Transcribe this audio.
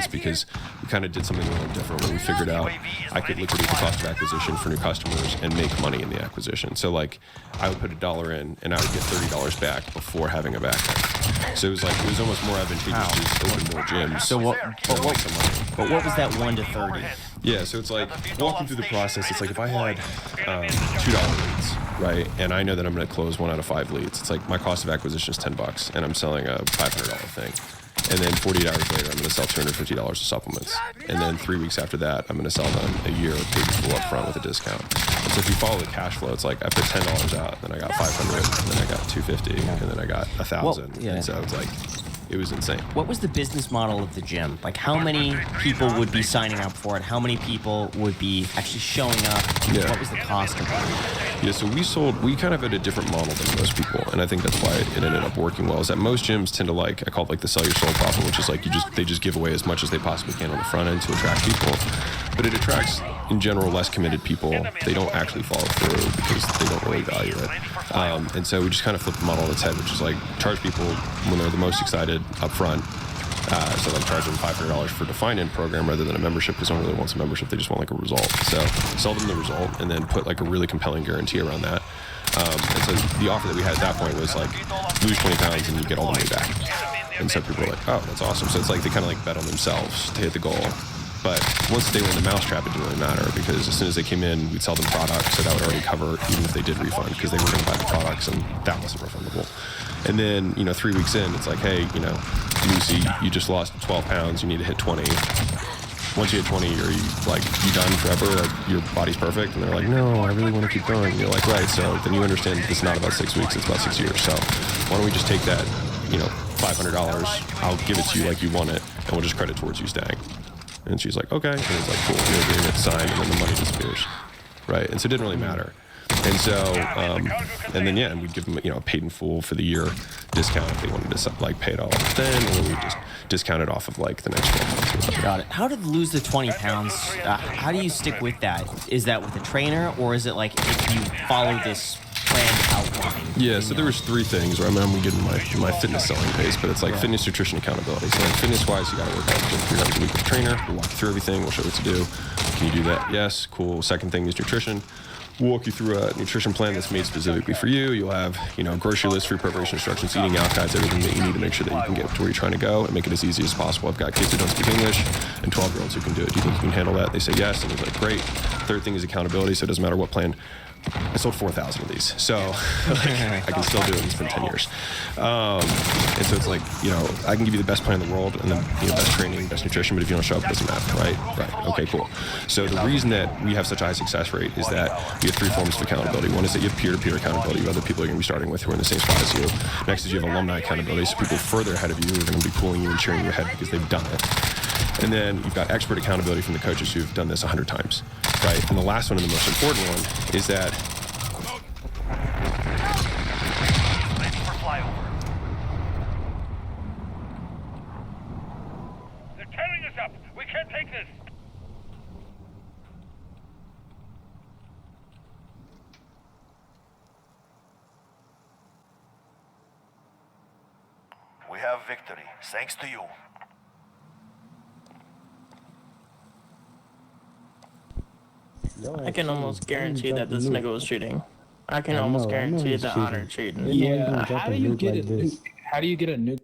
months because we kind of did something a little different when we figured out I could liquidate the cost of acquisition for new customers and make money in the acquisition. So like I would put $1 in and I would get $30 back before having a backup. So it was almost more advantageous to just open more gyms. So but what was that 1 to 30? Yeah, so it's like walking through the process. It's like if I had $2 leads, right, and I know that I'm going to close 1 out of 5 leads. It's like my cost of acquisition is $10, and I'm selling a $500 thing. And then 48 hours later, I'm going to sell $250 of supplements. And then 3 weeks after that, I'm going to sell them a year paid full up front with a discount. And so if you follow the cash flow, it's like I put $10 out, then I got 500, and then I got 250, and then I got 1,000. Well, yeah. And so it's like, it was insane. What was the business model of the gym? Like, how many people would be signing up for it? How many people would be actually showing up? Yeah. What was the cost of it? Yeah, so we kind of had a different model than most people, and I think that's why it ended up working well, is that most gyms tend to I call it like the sell your soul problem, which is like they just give away as much as they possibly can on the front end to attract people. But it attracts, in general, less committed people. They don't actually follow through because they don't really value it. And so we just kind of flipped the model on its head, which is like charge people when they're the most excited up front. So like charge them $500 for a defined end program rather than a membership, because no one really wants a membership. They just want like a result. So sell them the result and then put like a really compelling guarantee around that. And so the offer that we had at that point was like lose 20 pounds and you get all the money back. And so people were like, oh, that's awesome. So it's like they kind of like bet on themselves to hit the goal. But once they were in the mousetrap, it didn't really matter, because as soon as they came in, we'd sell them products, so that would already cover even if they did refund, because they were going to buy the products, and that wasn't refundable. And then, 3 weeks in, it's like, hey, Lucy, you just lost 12 pounds, you need to hit 20. Once you hit 20, are you done forever? Like, your body's perfect? And they're like, no, I really want to keep going. And you're like, right, so then you understand that it's not about 6 weeks, it's about 6 years. So why don't we just take that, $500, I'll give it to you like you want it, and we'll just credit towards you staying. And she's like, okay. And it's like, cool, new agreement signed, and then the money disappears, right? And so it didn't really matter. And so, and then, and we'd give them, a paid in full for the year discount if they wanted to, pay it all off then, or we'd just discount it off of, the next 12 months. Got it. How to lose the 20 pounds? How do you stick with that? Is that with a trainer, or is it like if you follow this planned outline? Yeah, so there was 3 things, right? I'm getting my fitness selling pace, but it's like fitness, nutrition, accountability. So fitness-wise, you got to work out 3 times a week with a trainer. We'll walk you through everything. We'll show you what to do. Can you do that? Yes. Cool. Second thing is nutrition. We'll walk you through a nutrition plan that's made specifically for you. You'll have, grocery list, free preparation instructions, eating out guides, everything that you need to make sure that you can get to where you're trying to go and make it as easy as possible. I've got kids who don't speak English and 12-year-olds who can do it. Do you think you can handle that? They say yes, and it's like, great. Third thing is accountability, so it doesn't matter what plan. I sold 4,000 of these, so I can still do it. It's been 10 years. And so it's like, I can give you the best plan in the world and then, best training, best nutrition, but if you don't show up, it doesn't matter, right? Right. Okay, cool. So the reason that we have such a high success rate is that we have 3 forms of accountability. One is that you have peer-to-peer accountability with other people you're going to be starting with who are in the same spot as you. Next is you have alumni accountability, so people further ahead of you are going to be pulling you and cheering you ahead because they've done it. And then you've got expert accountability from the coaches who've done this 100 times, right? And the last one, and the most important one, is that they're tearing us up. We can't take this. We have victory, thanks to you. I can almost guarantee that this nigga was cheating. I can almost guarantee that Honor cheating. Yeah, how do you get it? How do you get a nuke